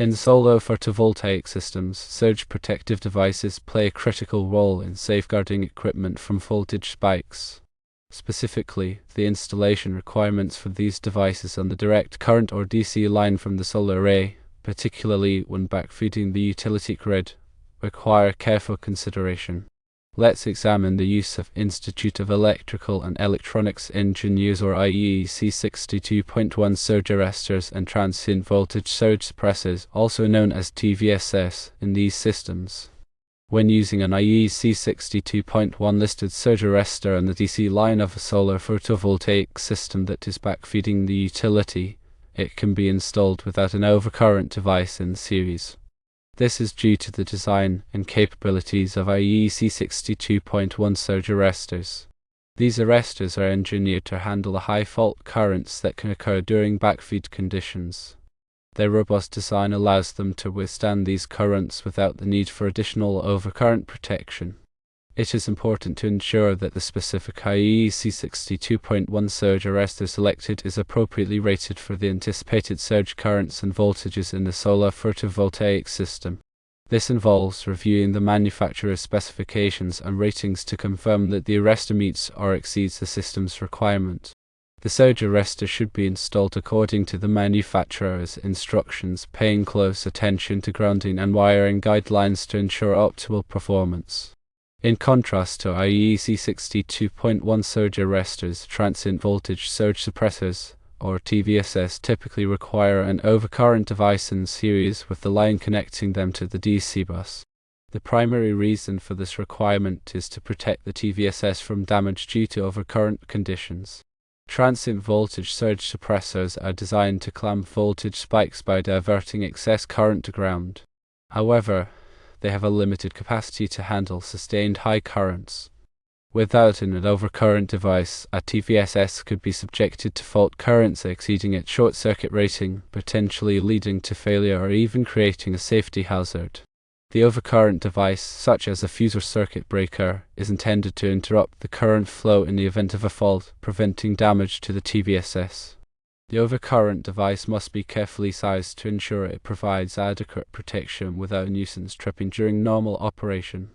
In solar photovoltaic systems, surge protective devices play a critical role in safeguarding equipment from voltage spikes. Specifically, the installation requirements for these devices on the direct current or DC line from the solar array, particularly when backfeeding the utility grid, require careful consideration. Let's examine the use of Institute of Electrical and Electronics Engineers or IEEE C62.1 surge arrestors and transient voltage surge suppressors, also known as TVSS, in these systems. When using an IEEE C62.1 listed surge arrestor on the DC line of a solar photovoltaic system that is backfeeding the utility, it can be installed without an overcurrent device in series. This is due to the design and capabilities of IEEE C62.1 surge arrestors. These arrestors are engineered to handle the high fault currents that can occur during backfeed conditions. Their robust design allows them to withstand these currents without the need for additional overcurrent protection. It is important to ensure that the specific IEEE C62.1 surge arrestor selected is appropriately rated for the anticipated surge currents and voltages in the solar photovoltaic system. This involves reviewing the manufacturer's specifications and ratings to confirm that the arrestor meets or exceeds the system's requirement. The surge arrestor should be installed according to the manufacturer's instructions, paying close attention to grounding and wiring guidelines to ensure optimal performance. In contrast to IEEE C62.1 surge arrestors, transient voltage surge suppressors, or TVSS, typically require an overcurrent device in series with the line connecting them to the DC bus. The primary reason for this requirement is to protect the TVSS from damage due to overcurrent conditions. Transient voltage surge suppressors are designed to clamp voltage spikes by diverting excess current to ground. However, they have a limited capacity to handle sustained high currents. Without an overcurrent device, a TVSS could be subjected to fault currents exceeding its short circuit rating, potentially leading to failure or even creating a safety hazard. The overcurrent device, such as a fuse or circuit breaker, is intended to interrupt the current flow in the event of a fault, preventing damage to the TVSS. The overcurrent device must be carefully sized to ensure it provides adequate protection without nuisance tripping during normal operation.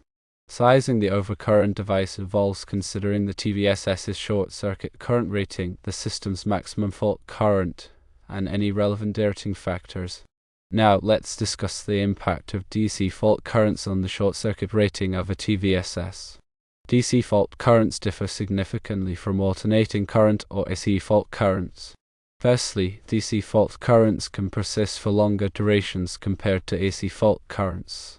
Sizing the overcurrent device involves considering the TVSS's short circuit current rating, the system's maximum fault current, and any relevant rating factors. Now let's discuss the impact of DC fault currents on the short circuit rating of a TVSS. DC fault currents differ significantly from alternating current or AC fault currents. Firstly, DC fault currents can persist for longer durations compared to AC fault currents.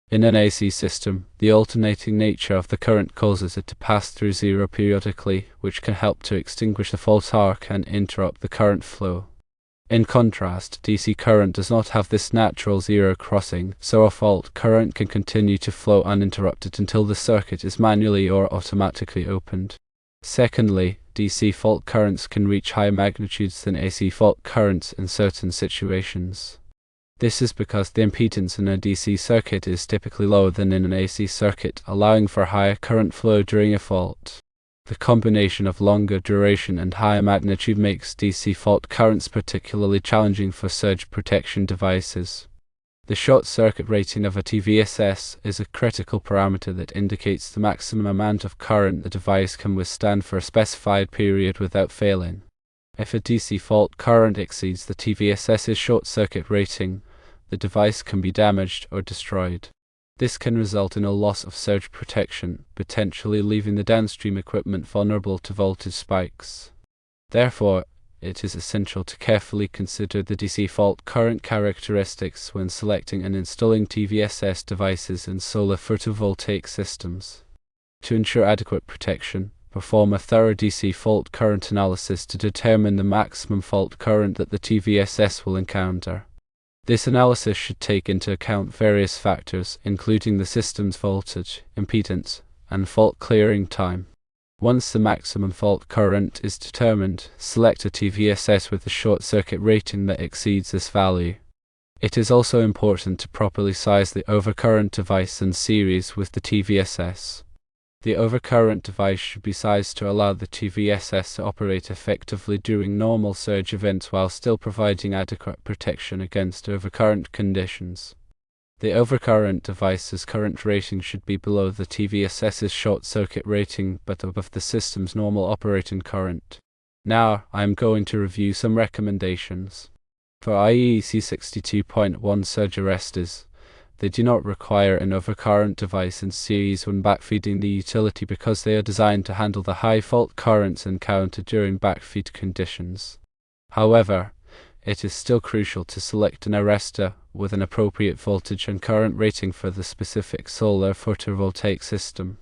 In an AC system, the alternating nature of the current causes it to pass through zero periodically, which can help to extinguish the fault arc and interrupt the current flow. In contrast, DC current does not have this natural zero crossing, so a fault current can continue to flow uninterrupted until the circuit is manually or automatically opened. Secondly, DC fault currents can reach higher magnitudes than AC fault currents in certain situations. This is because the impedance in a DC circuit is typically lower than in an AC circuit, allowing for higher current flow during a fault. The combination of longer duration and higher magnitude makes DC fault currents particularly challenging for surge protection devices. The short circuit rating of a TVSS is a critical parameter that indicates the maximum amount of current the device can withstand for a specified period without failing. If a DC fault current exceeds the TVSS's short circuit rating, the device can be damaged or destroyed. This can result in a loss of surge protection, potentially leaving the downstream equipment vulnerable to voltage spikes. Therefore, it is essential to carefully consider the DC fault current characteristics when selecting and installing TVSS devices in solar photovoltaic systems. To ensure adequate protection, perform a thorough DC fault current analysis to determine the maximum fault current that the TVSS will encounter. This analysis should take into account various factors, including the system's voltage, impedance, and fault clearing time. Once the maximum fault current is determined, select a TVSS with a short circuit rating that exceeds this value. It is also important to properly size the overcurrent device in series with the TVSS. The overcurrent device should be sized to allow the TVSS to operate effectively during normal surge events while still providing adequate protection against overcurrent conditions. The overcurrent device's current rating should be below the TVSS's short circuit rating but above the system's normal operating current. Now, I am going to review some recommendations. For IEEE C62.1 surge arrestors, they do not require an overcurrent device in series when backfeeding the utility because they are designed to handle the high fault currents encountered during backfeed conditions. However, it is still crucial to select an arrestor with an appropriate voltage and current rating for the specific solar photovoltaic system.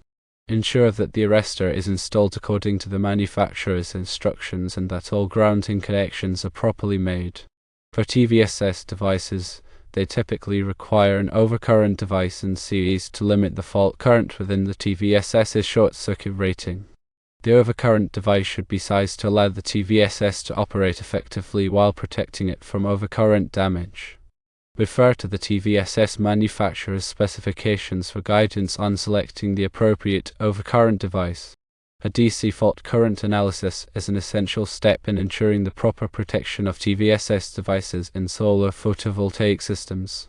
Ensure that the arrestor is installed according to the manufacturer's instructions and that all grounding connections are properly made. For TVSS devices, they typically require an overcurrent device in series to limit the fault current within the TVSS's short circuit rating. The overcurrent device should be sized to allow the TVSS to operate effectively while protecting it from overcurrent damage. Refer to the TVSS manufacturer's specifications for guidance on selecting the appropriate overcurrent device. A DC fault current analysis is an essential step in ensuring the proper protection of TVSS devices in solar photovoltaic systems.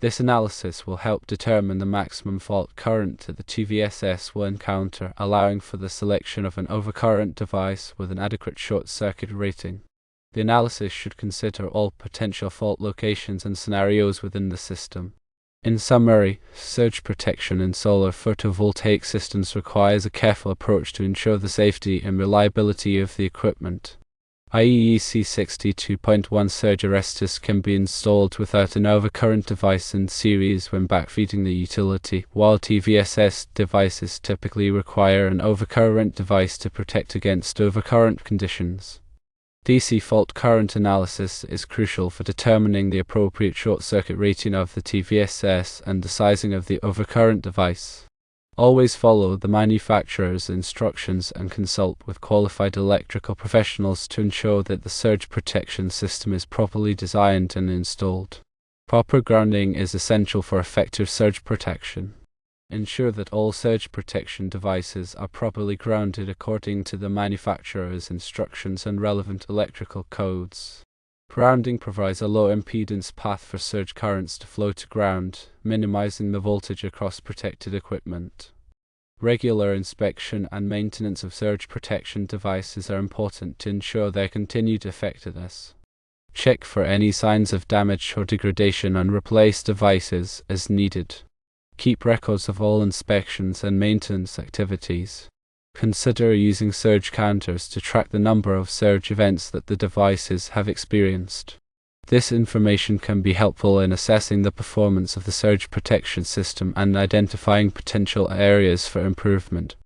This analysis will help determine the maximum fault current that the TVSS will encounter, allowing for the selection of an overcurrent device with an adequate short circuit rating. The analysis should consider all potential fault locations and scenarios within the system. In summary, surge protection in solar photovoltaic systems requires a careful approach to ensure the safety and reliability of the equipment. IEEE C62.1 surge arrestors can be installed without an overcurrent device in series when backfeeding the utility, while TVSS devices typically require an overcurrent device to protect against overcurrent conditions. DC fault current analysis is crucial for determining the appropriate short circuit rating of the TVSS and the sizing of the overcurrent device. Always follow the manufacturer's instructions and consult with qualified electrical professionals to ensure that the surge protection system is properly designed and installed. Proper grounding is essential for effective surge protection. Ensure that all surge protection devices are properly grounded according to the manufacturer's instructions and relevant electrical codes. Grounding provides a low impedance path for surge currents to flow to ground, minimizing the voltage across protected equipment. Regular inspection and maintenance of surge protection devices are important to ensure their continued effectiveness. Check for any signs of damage or degradation and replace devices as needed. Keep records of all inspections and maintenance activities. Consider using surge counters to track the number of surge events that the devices have experienced. This information can be helpful in assessing the performance of the surge protection system and identifying potential areas for improvement.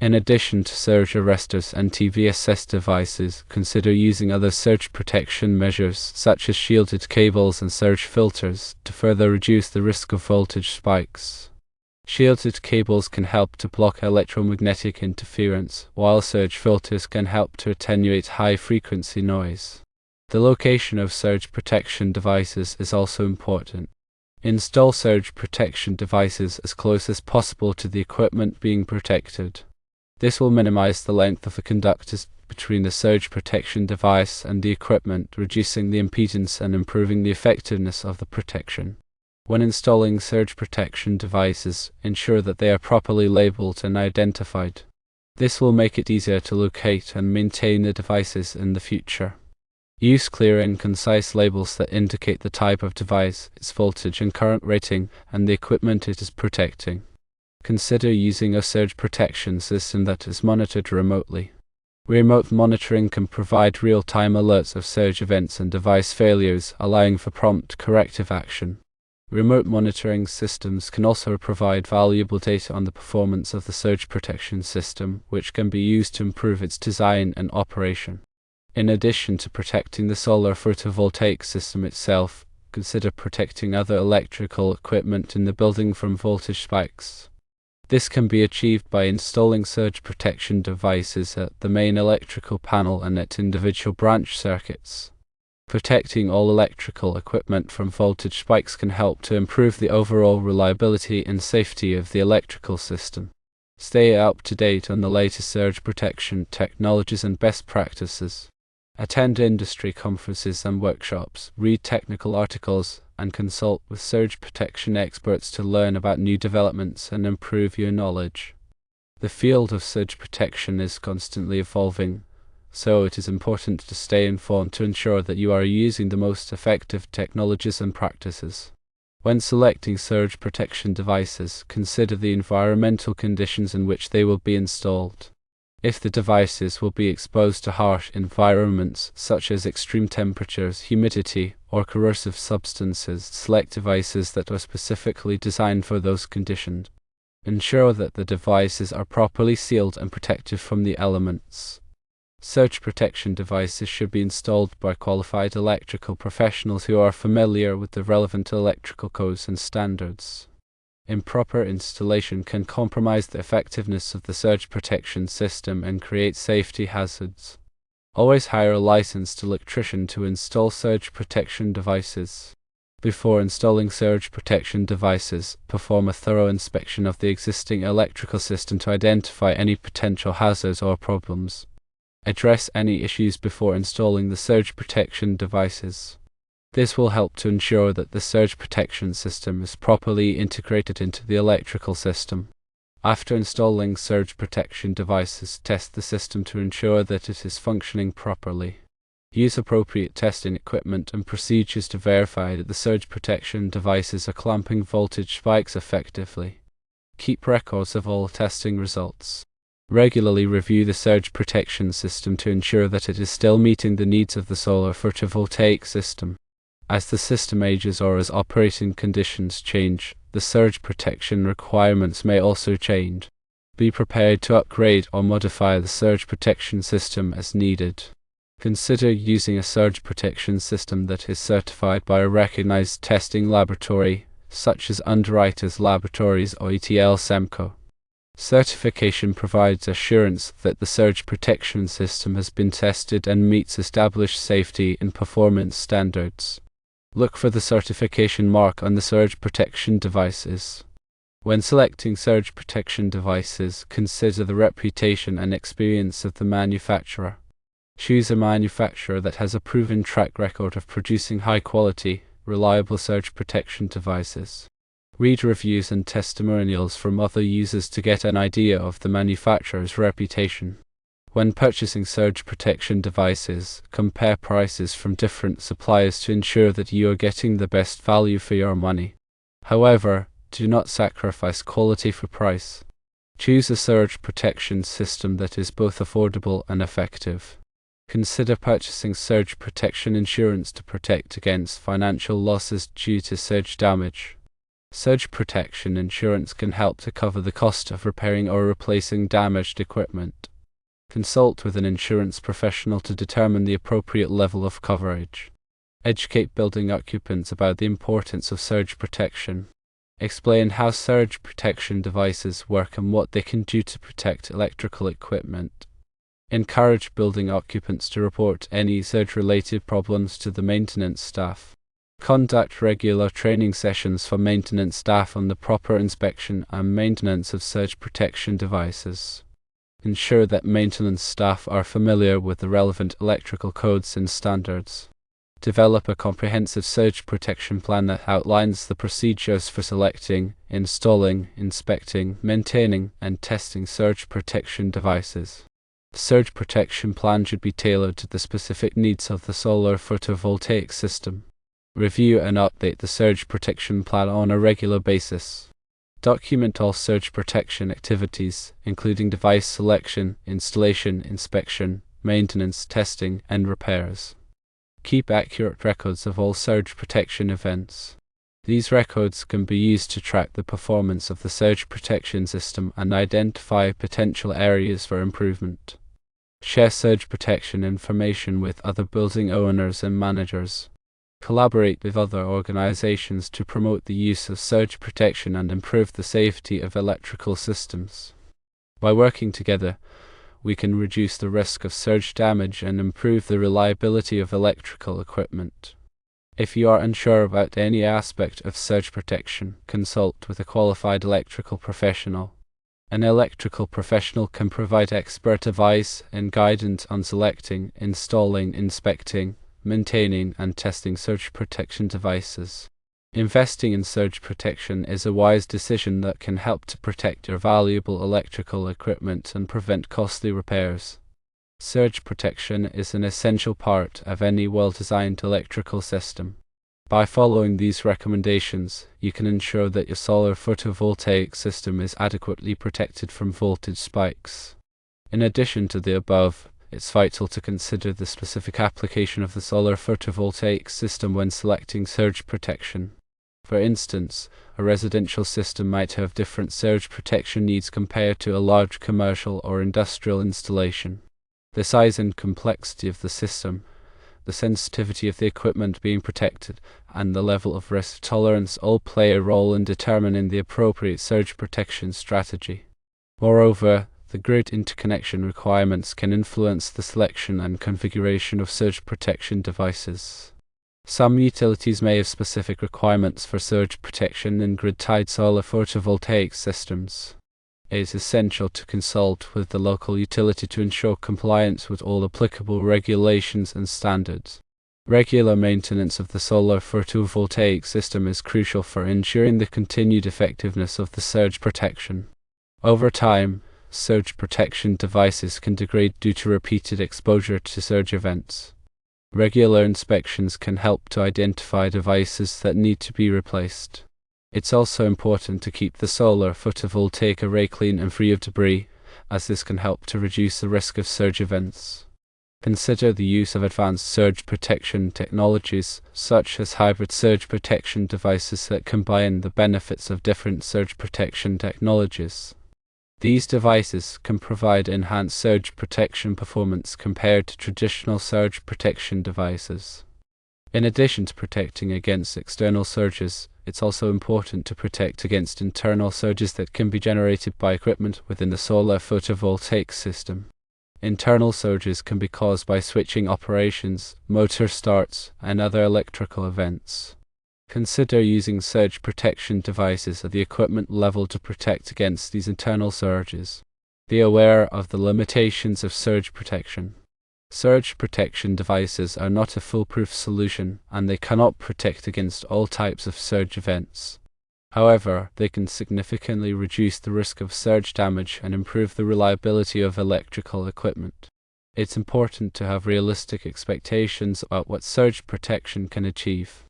In addition to surge arrestors and TVSS devices, consider using other surge protection measures such as shielded cables and surge filters to further reduce the risk of voltage spikes. Shielded cables can help to block electromagnetic interference, while surge filters can help to attenuate high-frequency noise. The location of surge protection devices is also important. Install surge protection devices as close as possible to the equipment being protected. This will minimize the length of the conductors between the surge protection device and the equipment, reducing the impedance and improving the effectiveness of the protection. When installing surge protection devices, ensure that they are properly labeled and identified. This will make it easier to locate and maintain the devices in the future. Use clear and concise labels that indicate the type of device, its voltage and current rating, and the equipment it is protecting. Consider using a surge protection system that is monitored remotely. Remote monitoring can provide real-time alerts of surge events and device failures, allowing for prompt corrective action. Remote monitoring systems can also provide valuable data on the performance of the surge protection system, which can be used to improve its design and operation. In addition to protecting the solar photovoltaic system itself, consider protecting other electrical equipment in the building from voltage spikes. This can be achieved by installing surge protection devices at the main electrical panel and at individual branch circuits. Protecting all electrical equipment from voltage spikes can help to improve the overall reliability and safety of the electrical system. Stay up to date on the latest surge protection technologies and best practices. Attend industry conferences and workshops, read technical articles, and consult with surge protection experts to learn about new developments and improve your knowledge. The field of surge protection is constantly evolving, so it is important to stay informed to ensure that you are using the most effective technologies and practices. When selecting surge protection devices, consider the environmental conditions in which they will be installed. If the devices will be exposed to harsh environments such as extreme temperatures, humidity, or corrosive substances, select devices that are specifically designed for those conditions. Ensure that the devices are properly sealed and protected from the elements. Surge protection devices should be installed by qualified electrical professionals who are familiar with the relevant electrical codes and standards. Improper installation can compromise the effectiveness of the surge protection system and create safety hazards. Always hire a licensed electrician to install surge protection devices. Before installing surge protection devices, perform a thorough inspection of the existing electrical system to identify any potential hazards or problems. Address any issues before installing the surge protection devices. This will help to ensure that the surge protection system is properly integrated into the electrical system. After installing surge protection devices, test the system to ensure that it is functioning properly. Use appropriate testing equipment and procedures to verify that the surge protection devices are clamping voltage spikes effectively. Keep records of all testing results. Regularly review the surge protection system to ensure that it is still meeting the needs of the solar photovoltaic system. As the system ages or as operating conditions change, the surge protection requirements may also change. Be prepared to upgrade or modify the surge protection system as needed. Consider using a surge protection system that is certified by a recognized testing laboratory, such as Underwriters Laboratories or ETL-SEMCO. Certification provides assurance that the surge protection system has been tested and meets established safety and performance standards. Look for the certification mark on the surge protection devices. When selecting surge protection devices, consider the reputation and experience of the manufacturer. Choose a manufacturer that has a proven track record of producing high-quality, reliable surge protection devices. Read reviews and testimonials from other users to get an idea of the manufacturer's reputation. When purchasing surge protection devices, compare prices from different suppliers to ensure that you are getting the best value for your money. However, do not sacrifice quality for price. Choose a surge protection system that is both affordable and effective. Consider purchasing surge protection insurance to protect against financial losses due to surge damage. Surge protection insurance can help to cover the cost of repairing or replacing damaged equipment. Consult with an insurance professional to determine the appropriate level of coverage. Educate building occupants about the importance of surge protection. Explain how surge protection devices work and what they can do to protect electrical equipment. Encourage building occupants to report any surge-related problems to the maintenance staff. Conduct regular training sessions for maintenance staff on the proper inspection and maintenance of surge protection devices. Ensure that maintenance staff are familiar with the relevant electrical codes and standards. Develop a comprehensive surge protection plan that outlines the procedures for selecting, installing, inspecting, maintaining, and testing surge protection devices. The surge protection plan should be tailored to the specific needs of the solar photovoltaic system. Review and update the surge protection plan on a regular basis. Document all surge protection activities, including device selection, installation, inspection, maintenance, testing, and repairs. Keep accurate records of all surge protection events. These records can be used to track the performance of the surge protection system and identify potential areas for improvement. Share surge protection information with other building owners and managers. Collaborate with other organizations to promote the use of surge protection and improve the safety of electrical systems. By working together, we can reduce the risk of surge damage and improve the reliability of electrical equipment. If you are unsure about any aspect of surge protection, consult with a qualified electrical professional. An electrical professional can provide expert advice and guidance on selecting, installing, inspecting, maintaining, and testing surge protection devices. Investing in surge protection is a wise decision that can help to protect your valuable electrical equipment and prevent costly repairs. Surge protection is an essential part of any well-designed electrical system. By following these recommendations, you can ensure that your solar photovoltaic system is adequately protected from voltage spikes. In addition to the above, it's vital to consider the specific application of the solar photovoltaic system when selecting surge protection. For instance, a residential system might have different surge protection needs compared to a large commercial or industrial installation. The size and complexity of the system, the sensitivity of the equipment being protected, and the level of risk tolerance all play a role in determining the appropriate surge protection strategy. Moreover, the grid interconnection requirements can influence the selection and configuration of surge protection devices. Some utilities may have specific requirements for surge protection in grid-tied solar photovoltaic systems. It is essential to consult with the local utility to ensure compliance with all applicable regulations and standards. Regular maintenance of the solar photovoltaic system is crucial for ensuring the continued effectiveness of the surge protection. Over time, surge protection devices can degrade due to repeated exposure to surge events. Regular inspections can help to identify devices that need to be replaced. It's also important to keep the solar photovoltaic array clean and free of debris, as this can help to reduce the risk of surge events. Consider the use of advanced surge protection technologies, such as hybrid surge protection devices that combine the benefits of different surge protection technologies. These devices can provide enhanced surge protection performance compared to traditional surge protection devices. In addition to protecting against external surges, it's also important to protect against internal surges that can be generated by equipment within the solar photovoltaic system. Internal surges can be caused by switching operations, motor starts, and other electrical events. Consider using surge protection devices at the equipment level to protect against these internal surges. Be aware of the limitations of surge protection. Surge protection devices are not a foolproof solution, and they cannot protect against all types of surge events. However, they can significantly reduce the risk of surge damage and improve the reliability of electrical equipment. It's important to have realistic expectations about what surge protection can achieve.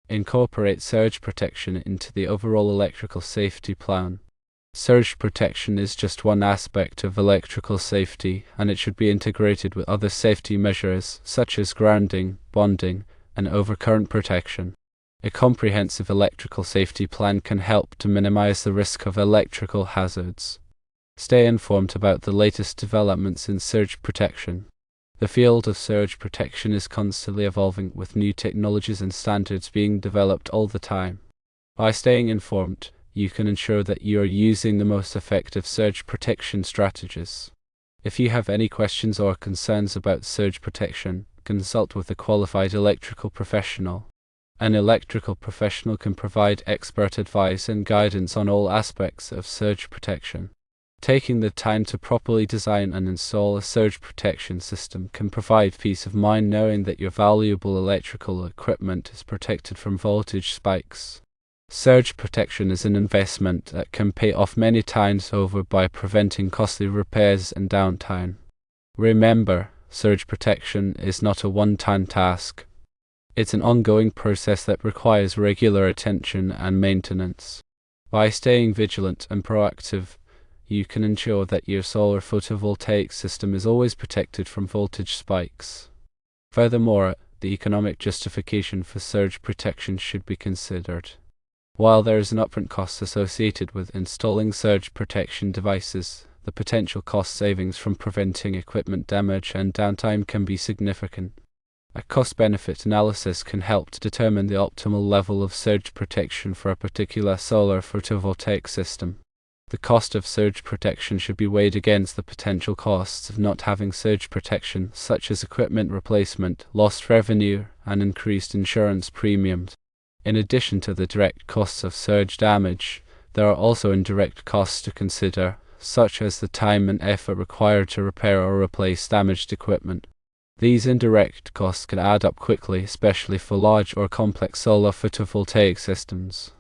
Incorporate surge protection into the overall electrical safety plan. Surge protection is just one aspect of electrical safety, and it should be integrated with other safety measures such as grounding, bonding, and overcurrent protection. A comprehensive electrical safety plan can help to minimize the risk of electrical hazards. Stay informed about the latest developments in surge protection. The field of surge protection is constantly evolving, with new technologies and standards being developed all the time. By staying informed, you can ensure that you are using the most effective surge protection strategies. If you have any questions or concerns about surge protection, consult with a qualified electrical professional. An electrical professional can provide expert advice and guidance on all aspects of surge protection. Taking the time to properly design and install a surge protection system can provide peace of mind knowing that your valuable electrical equipment is protected from voltage spikes. Surge protection is an investment that can pay off many times over by preventing costly repairs and downtime. Remember, surge protection is not a one-time task. It's an ongoing process that requires regular attention and maintenance. By staying vigilant and proactive, you can ensure that your solar photovoltaic system is always protected from voltage spikes. Furthermore, the economic justification for surge protection should be considered. While there is an upfront cost associated with installing surge protection devices, the potential cost savings from preventing equipment damage and downtime can be significant. A cost-benefit analysis can help to determine the optimal level of surge protection for a particular solar photovoltaic system. The cost of surge protection should be weighed against the potential costs of not having surge protection, such as equipment replacement, lost revenue, and increased insurance premiums. In addition to the direct costs of surge damage, there are also indirect costs to consider, such as the time and effort required to repair or replace damaged equipment. These indirect costs can add up quickly, especially for large or complex solar photovoltaic systems.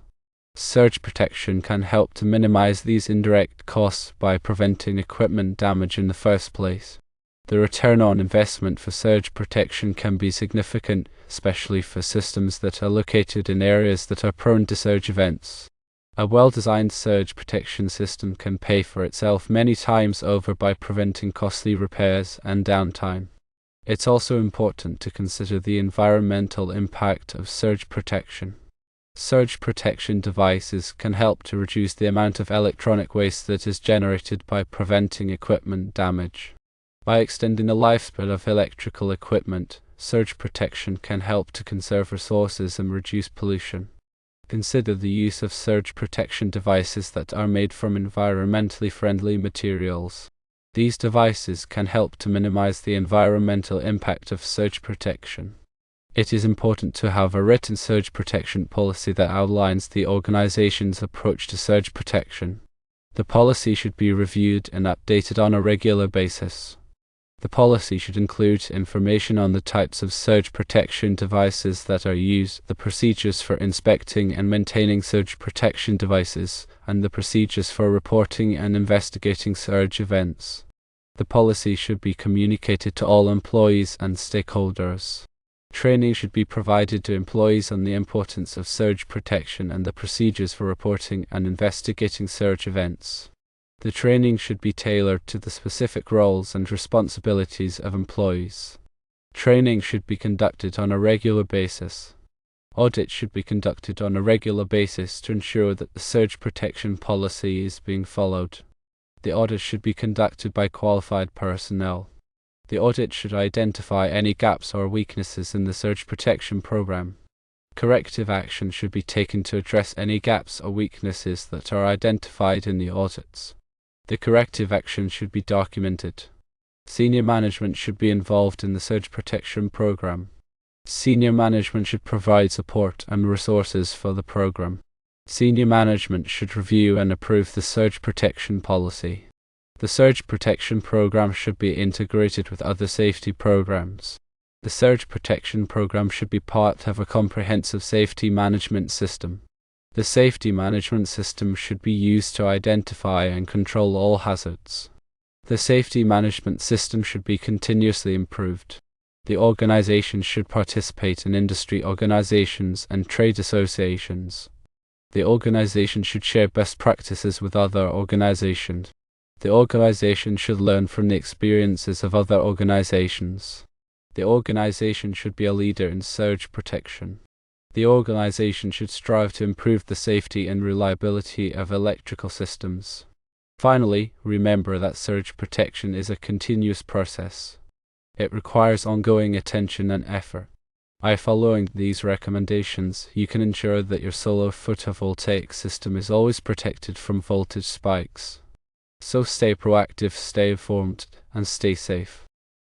Surge protection can help to minimize these indirect costs by preventing equipment damage in the first place. The return on investment for surge protection can be significant, especially for systems that are located in areas that are prone to surge events. A well-designed surge protection system can pay for itself many times over by preventing costly repairs and downtime. It's also important to consider the environmental impact of surge protection. Surge protection devices can help to reduce the amount of electronic waste that is generated by preventing equipment damage. By extending the lifespan of electrical equipment, surge protection can help to conserve resources and reduce pollution. Consider the use of surge protection devices that are made from environmentally friendly materials. These devices can help to minimize the environmental impact of surge protection. It is important to have a written surge protection policy that outlines the organization's approach to surge protection. The policy should be reviewed and updated on a regular basis. The policy should include information on the types of surge protection devices that are used, the procedures for inspecting and maintaining surge protection devices, and the procedures for reporting and investigating surge events. The policy should be communicated to all employees and stakeholders. Training should be provided to employees on the importance of surge protection and the procedures for reporting and investigating surge events. The training should be tailored to the specific roles and responsibilities of employees. Training should be conducted on a regular basis. Audits should be conducted on a regular basis to ensure that the surge protection policy is being followed. The audit should be conducted by qualified personnel. The audit should identify any gaps or weaknesses in the surge protection program. Corrective action should be taken to address any gaps or weaknesses that are identified in the audits. The corrective action should be documented. Senior management should be involved in the surge protection program. Senior management should provide support and resources for the program. Senior management should review and approve the surge protection policy. The surge protection program should be integrated with other safety programs. The surge protection program should be part of a comprehensive safety management system. The safety management system should be used to identify and control all hazards. The safety management system should be continuously improved. The organization should participate in industry organizations and trade associations. The organization should share best practices with other organizations. The organization should learn from the experiences of other organizations. The organization should be a leader in surge protection. The organization should strive to improve the safety and reliability of electrical systems. Finally, remember that surge protection is a continuous process. It requires ongoing attention and effort. By following these recommendations, you can ensure that your solar photovoltaic system is always protected from voltage spikes. So stay proactive, stay informed, and stay safe.